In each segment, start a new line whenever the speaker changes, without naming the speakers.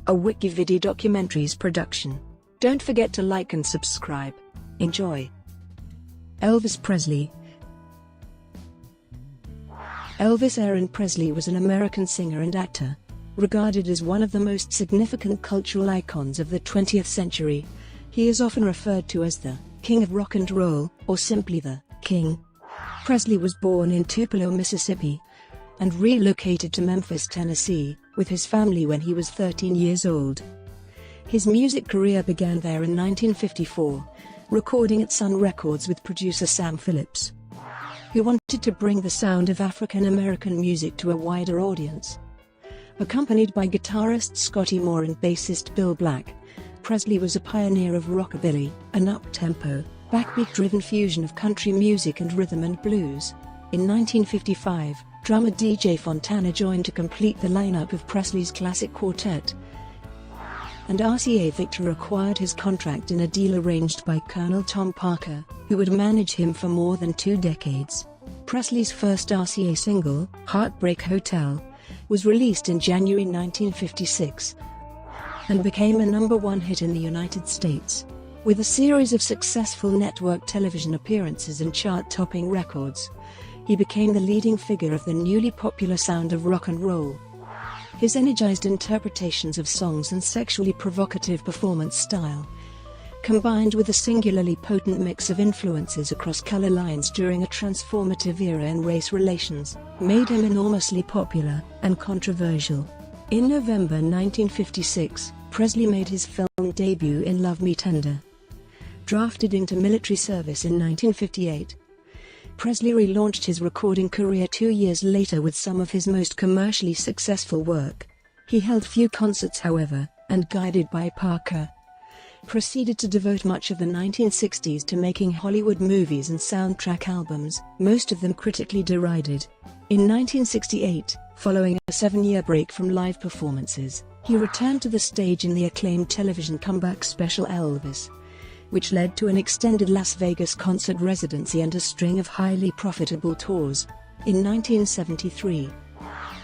a WikiVidi documentaries production. Don't forget to like and subscribe. Enjoy. Elvis Presley. Elvis Aaron Presley was an American singer and actor. Regarded as one of the most significant cultural icons of the 20th century, he is often referred to as the King of Rock and Roll, or simply the King. Presley was born in Tupelo, Mississippi, and relocated to Memphis, Tennessee, with his family when he was 13 years old. His music career began there in 1954, recording at Sun Records with producer Sam Phillips, who wanted to bring the sound of African American music to a wider audience. Accompanied by guitarist Scotty Moore and bassist Bill Black, Presley was a pioneer of rockabilly, an uptempo, backbeat-driven fusion of country music and rhythm and blues. In 1955, drummer DJ Fontana joined to complete the lineup of Presley's classic quartet, and RCA Victor acquired his contract in a deal arranged by Colonel Tom Parker, who would manage him for more than 2 decades. Presley's first RCA single, Heartbreak Hotel, was released in January 1956 and became a #1 hit in the United States. With a series of successful network television appearances and chart-topping records, he became the leading figure of the newly popular sound of rock and roll. His energized interpretations of songs and sexually provocative performance style, combined with a singularly potent mix of influences across color lines during a transformative era in race relations, made him enormously popular and controversial. In November 1956, Presley made his film debut in Love Me Tender. Drafted into military service in 1958, Presley relaunched his recording career 2 years later with some of his most commercially successful work. He held few concerts, however, and guided by Parker, proceeded to devote much of the 1960s to making Hollywood movies and soundtrack albums, most of them critically derided. In 1968, following a 7-year break from live performances, he returned to the stage in the acclaimed television comeback special Elvis, which led to an extended Las Vegas concert residency and a string of highly profitable tours. In 1973,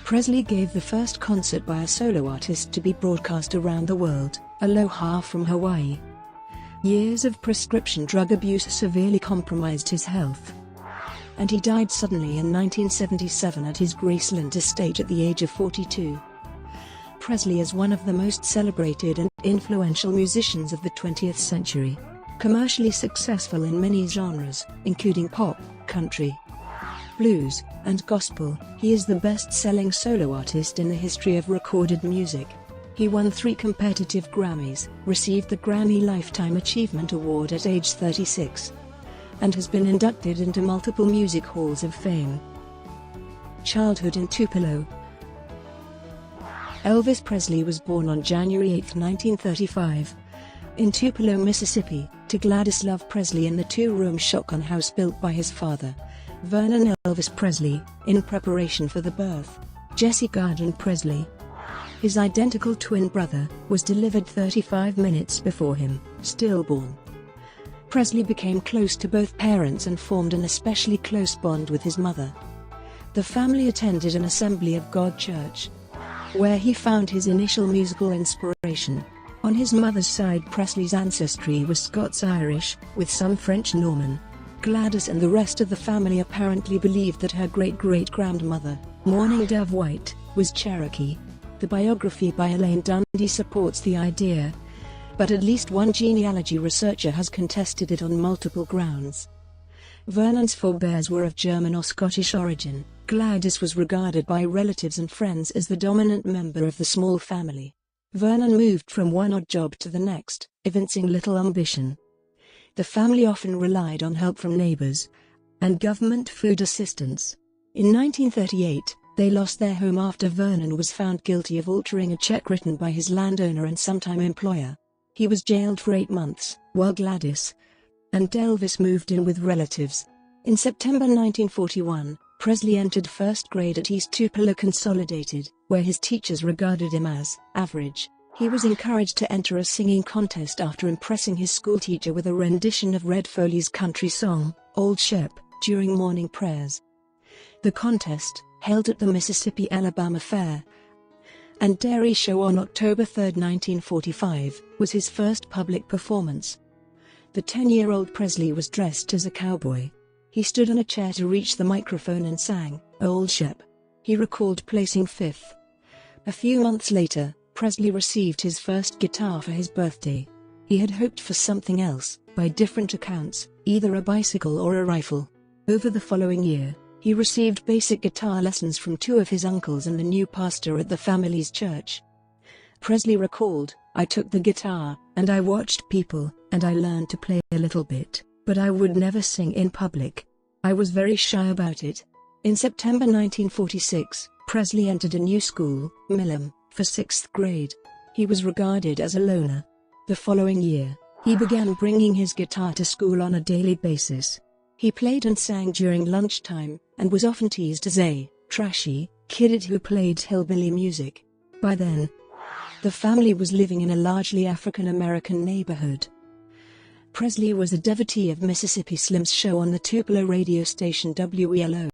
Presley gave the first concert by a solo artist to be broadcast around the world, Aloha from Hawaii. Years of prescription drug abuse severely compromised his health, and he died suddenly in 1977 at his Graceland estate at the age of 42. Presley is one of the most celebrated and influential musicians of the 20th century. Commercially successful in many genres, including pop, country, blues, and gospel, he is the best-selling solo artist in the history of recorded music. He won 3 competitive Grammys, received the Grammy Lifetime Achievement Award at age 36, and has been inducted into multiple music halls of fame. Childhood in Tupelo. Elvis Presley was born on January 8, 1935, in Tupelo, Mississippi, to Gladys Love Presley in the 2-room shotgun house built by his father, Vernon Elvis Presley, in preparation for the birth. Jesse Garden Presley, his identical twin brother, was delivered 35 minutes before him, stillborn. Presley became close to both parents and formed an especially close bond with his mother. The family attended an Assembly of God church, where he found his initial musical inspiration. On his mother's side, Presley's ancestry was Scots-Irish, with some French-Norman. Gladys and the rest of the family apparently believed that her great-great-grandmother, Mourning Dove White, was Cherokee. The biography by Elaine Dundee supports the idea, but at least one genealogy researcher has contested it on multiple grounds. Vernon's forebears were of German or Scottish origin. Gladys was regarded by relatives and friends as the dominant member of the small family. Vernon moved from one odd job to the next, evincing little ambition. The family often relied on help from neighbors and government food assistance. In 1938, they lost their home after Vernon was found guilty of altering a check written by his landowner and sometime employer. He was jailed for 8 months, while Gladys and Elvis moved in with relatives. In September 1941, Presley entered first grade at East Tupelo Consolidated, where his teachers regarded him as average. He was encouraged to enter a singing contest after impressing his schoolteacher with a rendition of Red Foley's country song, Old Shep, during morning prayers. The contest, held at the Mississippi-Alabama Fair, and Dairy Show on October 3, 1945, was his first public performance. The 10-year-old Presley was dressed as a cowboy. He stood on a chair to reach the microphone and sang, "Old Shep." He recalled placing fifth. A few months later, Presley received his first guitar for his birthday. He had hoped for something else, by different accounts, either a bicycle or a rifle. Over the following year, he received basic guitar lessons from two of his uncles and the new pastor at the family's church. Presley recalled, "I took the guitar, and I watched people, and I learned to play a little bit, but I would never sing in public. I was very shy about it." In September 1946, Presley entered a new school, Milam, for 6th grade. He was regarded as a loner. The following year, he began bringing his guitar to school on a daily basis. He played and sang during lunchtime, and was often teased as a trashy kid who played hillbilly music. By then, the family was living in a largely African-American neighborhood. Presley was a devotee of Mississippi Slim's show on the Tupelo radio station WELO.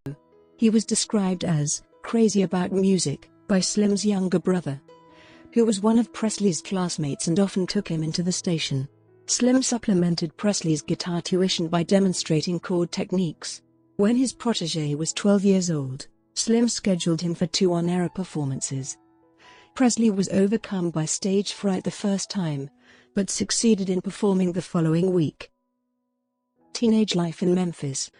He was described as crazy about music by Slim's younger brother, who was one of Presley's classmates and often took him into the station. Slim supplemented Presley's guitar tuition by demonstrating chord techniques. When his protege was 12 years old, Slim scheduled him for 2 on-air performances. Presley was overcome by stage fright the first time, but succeeded in performing the following week. Teenage life in Memphis.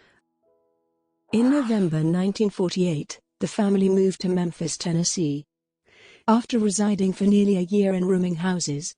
In November 1948, the family moved to Memphis, Tennessee. After residing for nearly a year in rooming houses,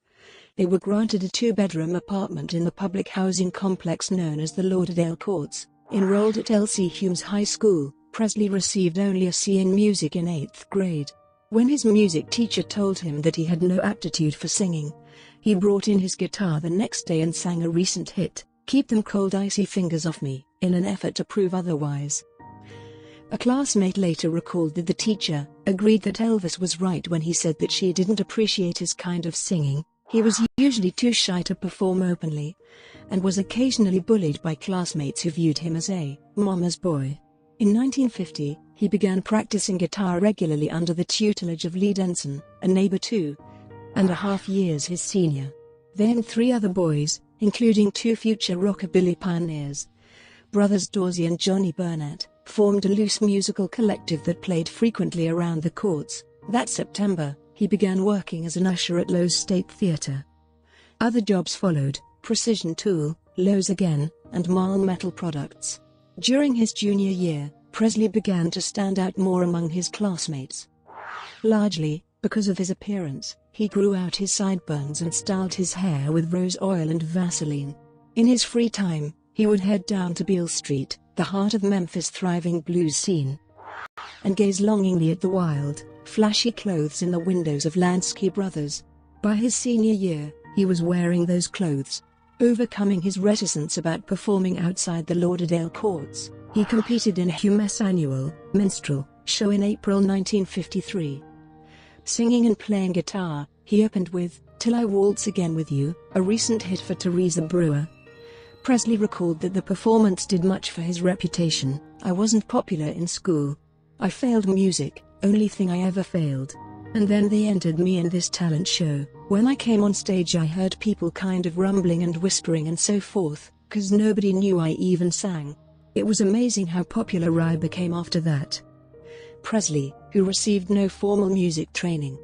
they were granted a 2-bedroom apartment in the public housing complex known as the Lauderdale Courts. Enrolled at L.C. Humes High School, Presley received only a C in music in 8th grade. When his music teacher told him that he had no aptitude for singing, he brought in his guitar the next day and sang a recent hit, "Keep Them Cold Icy Fingers Off Me," in an effort to prove otherwise. A classmate later recalled that the teacher agreed that Elvis was right when he said that she didn't appreciate his kind of singing. He was usually too shy to perform openly, and was occasionally bullied by classmates who viewed him as a mama's boy. In 1950, he began practicing guitar regularly under the tutelage of Lee Denson, a neighbor 2.5 years his senior. Then 3 other boys, including 2 future rockabilly pioneers, brothers Dorsey and Johnny Burnett, formed a loose musical collective that played frequently around the courts. That September, he began working as an usher at Lowe's State Theater. Other jobs followed: Precision Tool, Lowe's Again, and Marl Metal Products. During his junior year, Presley began to stand out more among his classmates. Largely because of his appearance, he grew out his sideburns and styled his hair with rose oil and Vaseline. In his free time, he would head down to Beale Street, the heart of Memphis' thriving blues scene, and gaze longingly at the wild, flashy clothes in the windows of Lansky Brothers. By his senior year, he was wearing those clothes. Overcoming his reticence about performing outside the Lauderdale Courts, he competed in Hume's annual minstrel show in April 1953. Singing and playing guitar, he opened with "Till I Waltz Again With You," a recent hit for Teresa Brewer. Presley recalled that the performance did much for his reputation. "I wasn't popular in school. I failed music, only thing I ever failed. And then they entered me in this talent show. When I came on stage I heard people kind of rumbling and whispering and so forth, 'cause nobody knew I even sang. It was amazing how popular I became after that." Presley, who received no formal music training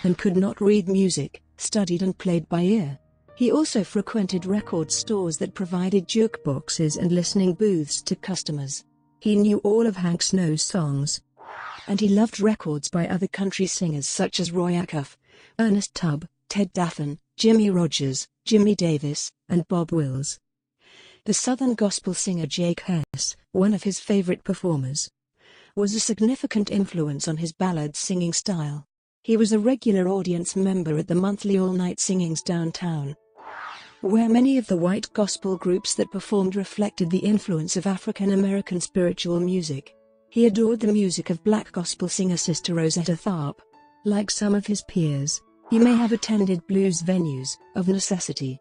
and could not read music, studied and played by ear. He also frequented record stores that provided jukeboxes and listening booths to customers. He knew all of Hank Snow's songs, and he loved records by other country singers such as Roy Acuff, Ernest Tubb, Ted Daffan, Jimmy Rogers, Jimmy Davis, and Bob Wills. The Southern gospel singer Jake Hess, one of his favorite performers, was a significant influence on his ballad singing style. He was a regular audience member at the monthly all-night singings downtown, where many of the white gospel groups that performed reflected the influence of African-American spiritual music. He adored the music of black gospel singer Sister Rosetta Tharpe. Like some of his peers, he may have attended blues venues, of necessity,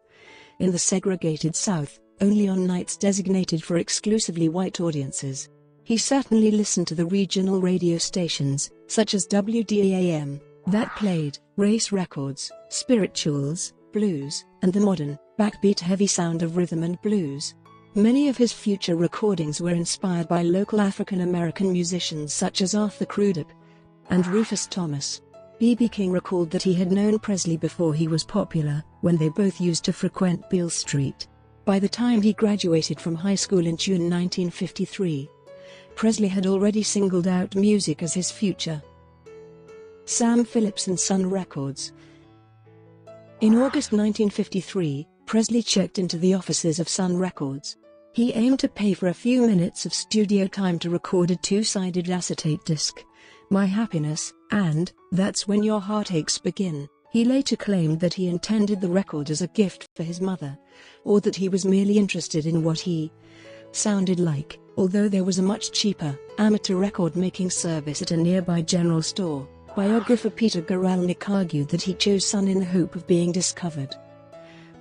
in the segregated South, only on nights designated for exclusively white audiences. He certainly listened to the regional radio stations, such as WDAM, that played race records, spirituals, blues, and the modern, backbeat-heavy sound of rhythm and blues. Many of his future recordings were inspired by local African-American musicians such as Arthur Crudup and Rufus Thomas. B.B. King recalled that he had known Presley before he was popular, when they both used to frequent Beale Street. By the time he graduated from high school in June 1953, Presley had already singled out music as his future. Sam Phillips and Sun Records. In August 1953, Presley checked into the offices of Sun Records. He aimed to pay for a few minutes of studio time to record a two-sided acetate disc, My Happiness, and That's When Your Heartaches Begin. He later claimed that he intended the record as a gift for his mother, or that he was merely interested in what he sounded like, although there was a much cheaper, amateur record-making service at a nearby general store. Biographer Peter Guralnick argued that he chose Sun in the hope of being discovered.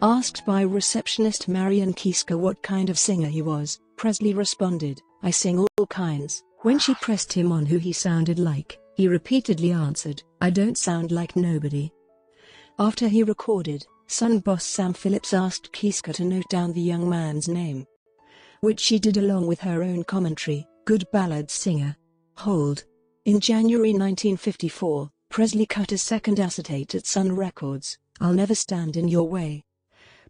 Asked by receptionist Marian Kieska what kind of singer he was, Presley responded, "I sing all kinds." When she pressed him on who he sounded like, he repeatedly answered, "I don't sound like nobody." After he recorded, Sun boss Sam Phillips asked Kieska to note down the young man's name, which she did along with her own commentary, "Good ballad singer. Hold." In January 1954, Presley cut a second acetate at Sun Records, "I'll Never Stand in Your Way,"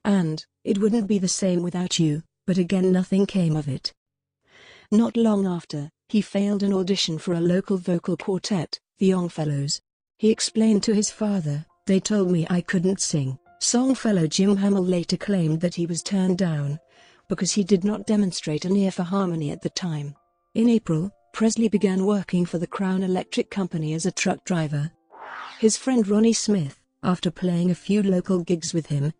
and "It Wouldn't Be the Same Without You," but again nothing came of it. Not long after, he failed an audition for a local vocal quartet, the Longfellows. He explained to his father, "They told me I couldn't sing." Songfellow Jim Hamill later claimed that he was turned down because he did not demonstrate an ear for harmony at the time. In April, Presley began working for the Crown Electric Company as a truck driver. His friend Ronnie Smith, after playing a few local gigs with him,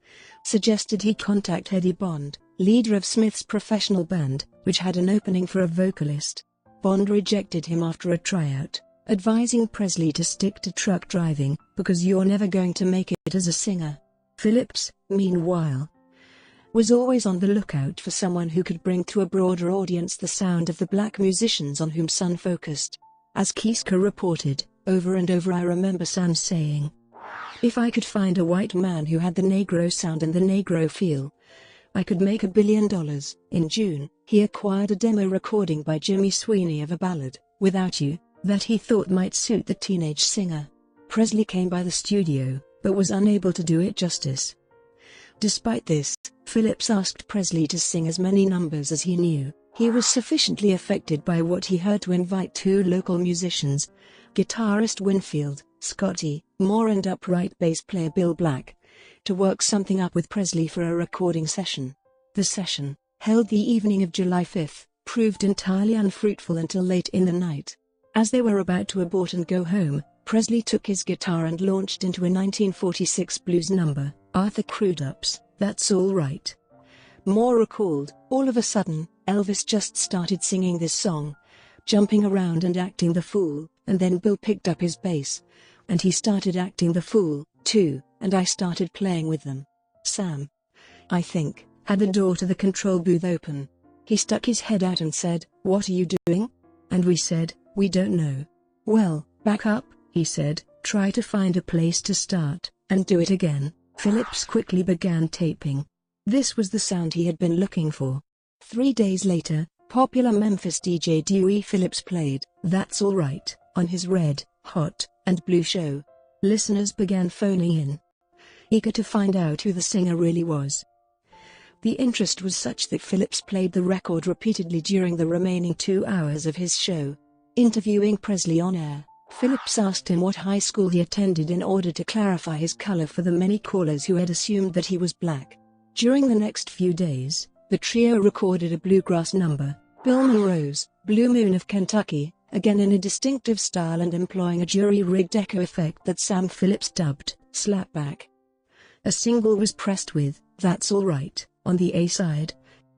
suggested he contact Eddie Bond, leader of Smith's professional band, which had an opening for a vocalist. Bond rejected him after a tryout, advising Presley to stick to truck driving, because you're never going to make it as a singer. Phillips, meanwhile, was always on the lookout for someone who could bring to a broader audience the sound of the black musicians on whom Sun focused. As Kieska reported, over and over I remember Sam saying, "If I could find a white man who had the Negro sound and the Negro feel, I could make $1 billion." In June, he acquired a demo recording by Jimmy Sweeney of a ballad, "Without You," that he thought might suit the teenage singer. Presley came by the studio, but was unable to do it justice. Despite this, Phillips asked Presley to sing as many numbers as he knew. He was sufficiently affected by what he heard to invite two local musicians, guitarist Winfield, Scotty Moore and upright bass player Bill Black, to work something up with Presley for a recording session. The session, held the evening of July 5, proved entirely unfruitful until late in the night. As they were about to abort and go home, Presley took his guitar and launched into a 1946 blues number, Arthur Crudup's "That's All Right." Moore recalled, "All of a sudden, Elvis just started singing this song, jumping around and acting the fool, and then Bill picked up his bass, and he started acting the fool, too, and I started playing with them. Sam, I think, had the door to the control booth open. He stuck his head out and said, 'What are you doing?' And we said, 'We don't know.' 'Well, back up,' he said, 'try to find a place to start, and do it again.'" Phillips quickly began taping. This was the sound he had been looking for. 3 days later, popular Memphis DJ Dewey Phillips played "That's All Right" on his Red, Hot, and Blue show. Listeners began phoning in, eager to find out who the singer really was. The interest was such that Phillips played the record repeatedly during the remaining 2 hours of his show. Interviewing Presley on air, Phillips asked him what high school he attended in order to clarify his color for the many callers who had assumed that he was black. During the next few days, the trio recorded a bluegrass number, Bill Monroe's "Blue Moon of Kentucky," again in a distinctive style and employing a jury-rigged echo effect that Sam Phillips dubbed "slapback." A single was pressed with "That's All Right" on the A side,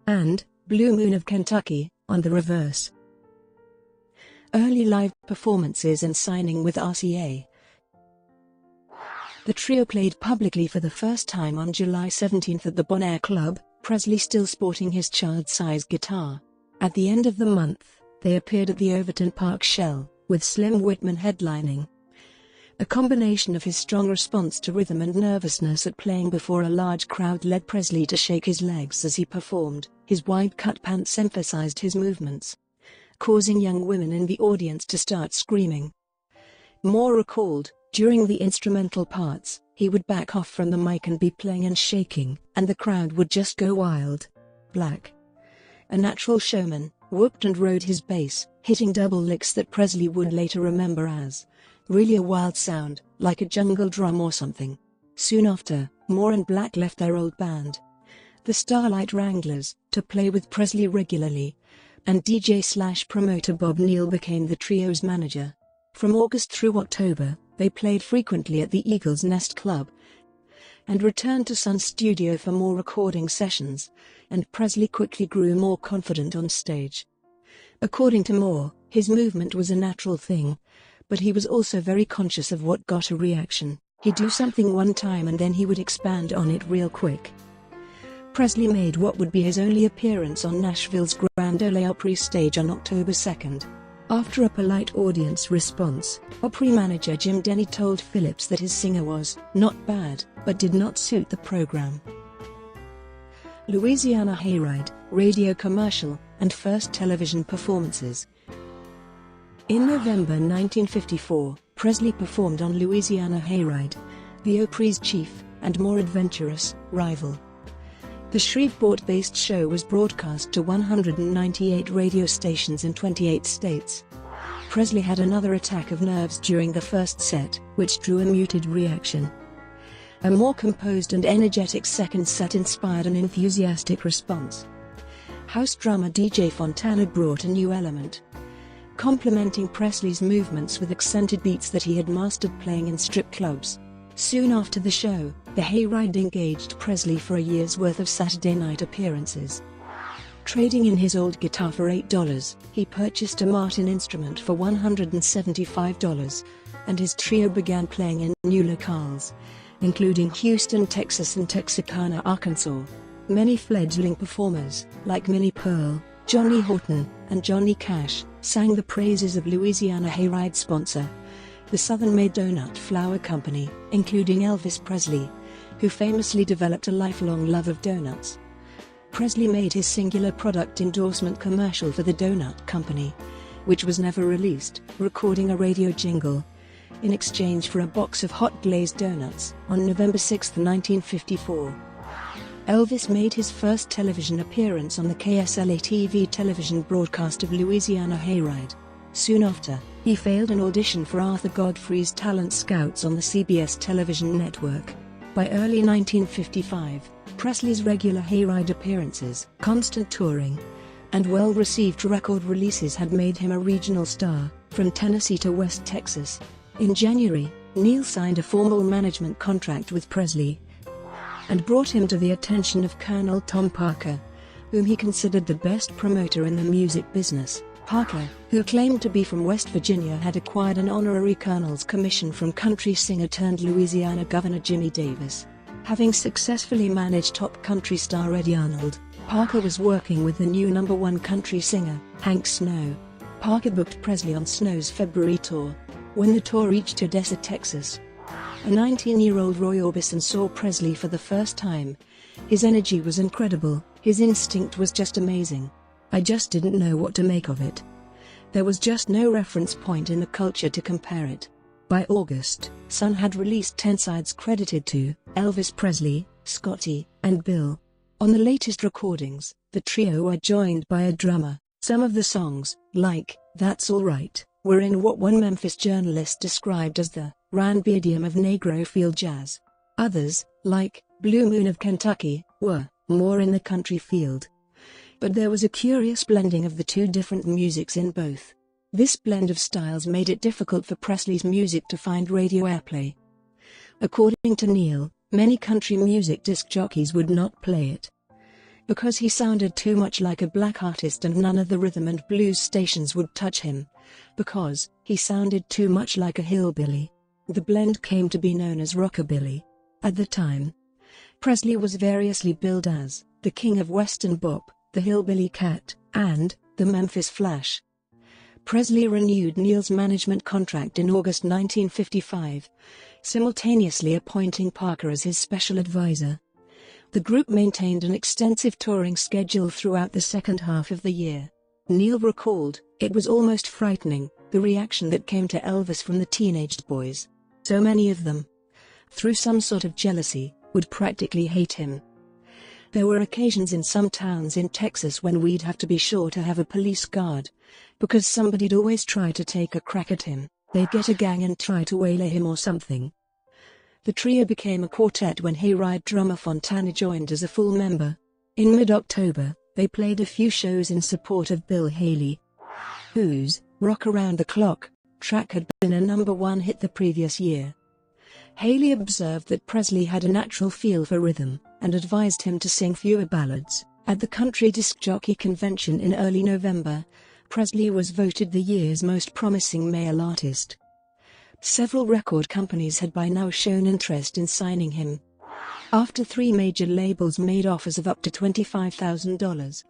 and "Blue Moon of Kentucky" on the reverse. Early live performances and signing with RCA. The trio played publicly for the first time on July 17 at the Bon Air Club, Presley still sporting his child-sized guitar. At the end of the month, they appeared at the Overton Park Shell, with Slim Whitman headlining. A combination of his strong response to rhythm and nervousness at playing before a large crowd led Presley to shake his legs as he performed. His wide-cut pants emphasized his movements, causing young women in the audience to start screaming. Moore recalled, during the instrumental parts, he would back off from the mic and be playing and shaking, and the crowd would just go wild. Black, a natural showman, whooped and rode his bass, hitting double licks that Presley would later remember as really a wild sound, like a jungle drum or something. Soon after, Moore and Black left their old band, the Starlight Wranglers, to play with Presley regularly, and DJ/promoter Bob Neal became the trio's manager. From August through October, they played frequently at the Eagle's Nest Club and returned to Sun Studio for more recording sessions, and Presley quickly grew more confident on stage. According to Moore, his movement was a natural thing, but he was also very conscious of what got a reaction. He'd do something one time and then he would expand on it real quick. Presley made what would be his only appearance on Nashville's Grand Ole Opry stage on October 2nd. After a polite audience response, Opry manager Jim Denny told Phillips that his singer was not bad, but did not suit the program. Louisiana Hayride, radio commercial, and first television performances. In November 1954, Presley performed on Louisiana Hayride, the Opry's chief, and more adventurous, rival. The Shreveport-based show was broadcast to 198 radio stations in 28 states. Presley had another attack of nerves during the first set, which drew a muted reaction. A more composed and energetic second set inspired an enthusiastic response. House drummer DJ Fontana brought a new element, complementing Presley's movements with accented beats that he had mastered playing in strip clubs. Soon after the show, the Hayride engaged Presley for a year's worth of Saturday night appearances. Trading in his old guitar for $8, he purchased a Martin instrument for $175, and his trio began playing in new locales, including Houston, Texas and Texarkana, Arkansas. Many fledgling performers, like Minnie Pearl, Johnny Horton, and Johnny Cash, sang the praises of Louisiana Hayride sponsor, the Southern-made donut flour company, including Elvis Presley, who famously developed a lifelong love of donuts. Presley made his singular product endorsement commercial for the donut company, which was never released, recording a radio jingle in exchange for a box of hot glazed donuts, on November 6, 1954. Elvis made his first television appearance on the KSLA-TV television broadcast of Louisiana Hayride. Soon after, he failed an audition for Arthur Godfrey's Talent Scouts on the CBS television network. By early 1955, Presley's regular Hayride appearances, constant touring, and well-received record releases had made him a regional star, from Tennessee to West Texas. In January, Neal signed a formal management contract with Presley and brought him to the attention of Colonel Tom Parker, whom he considered the best promoter in the music business. Parker, who claimed to be from West Virginia, had acquired an honorary colonel's commission from country singer-turned-Louisiana Governor Jimmy Davis. Having successfully managed top country star Eddie Arnold, Parker was working with the new #1 country singer, Hank Snow. Parker booked Presley on Snow's February tour. When the tour reached Odessa, Texas, a 19-year-old Roy Orbison saw Presley for the first time. His energy was incredible, his instinct was just amazing. I just didn't know what to make of it. There was just no reference point in the culture to compare it. By August, Sun had released 10 sides credited to Elvis Presley, Scotty, and Bill. On the latest recordings, the trio were joined by a drummer. Some of the songs, like That's All Right, were in what one Memphis journalist described as the R&B idiom of Negro field jazz. Others, like Blue Moon of Kentucky, were more in the country field. But there was a curious blending of the two different musics in both. This blend of styles made it difficult for Presley's music to find radio airplay. According to Neal, many country music disc jockeys would not play it because he sounded too much like a black artist, and none of the rhythm and blues stations would touch him because he sounded too much like a hillbilly. The blend came to be known as rockabilly. At the time, Presley was variously billed as the king of Western bop, the hillbilly cat, and the Memphis Flash. Presley renewed Neil's management contract in August 1955, simultaneously appointing Parker as his special advisor. The group maintained an extensive touring schedule throughout the second half of the year. Neil recalled, "It was almost frightening, the reaction that came to Elvis from the teenaged boys. So many of them, through some sort of jealousy, would practically hate him. There were occasions in some towns in Texas when we'd have to be sure to have a police guard, because somebody'd always try to take a crack at him. They'd get a gang and try to waylay him or something." The trio became a quartet when hayride drummer Fontana joined as a full member. In mid-October, they played a few shows in support of Bill Haley, whose "Rock Around the Clock" track had been a #1 hit the previous year. Haley observed that Presley had a natural feel for rhythm, and advised him to sing fewer ballads. At the Country Disc Jockey Convention in early November, Presley was voted the year's most promising male artist. Several record companies had by now shown interest in signing him. After 3 major labels made offers of up to $25,000,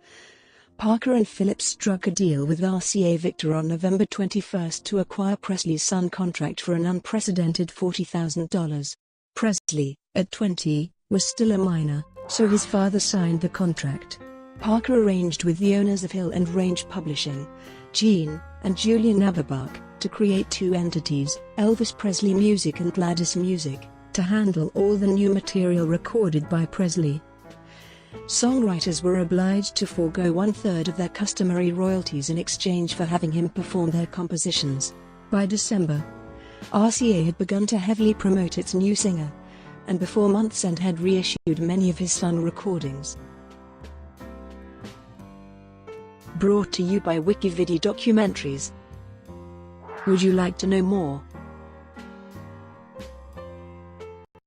Parker and Phillips struck a deal with RCA Victor on November 21 to acquire Presley's Sun contract for an unprecedented $40,000. Presley, at 20, was still a minor, so his father signed the contract. Parker arranged with the owners of Hill and Range Publishing, Gene and Julian Aberbach, to create 2 entities, Elvis Presley Music and Gladys Music, to handle all the new material recorded by Presley. Songwriters were obliged to forego 1/3 of their customary royalties in exchange for having him perform their compositions. By December, RCA had begun to heavily promote its new singer, and before month's end had reissued many of his Sun recordings. Brought to you by WikiVidi Documentaries. Would you like to know more?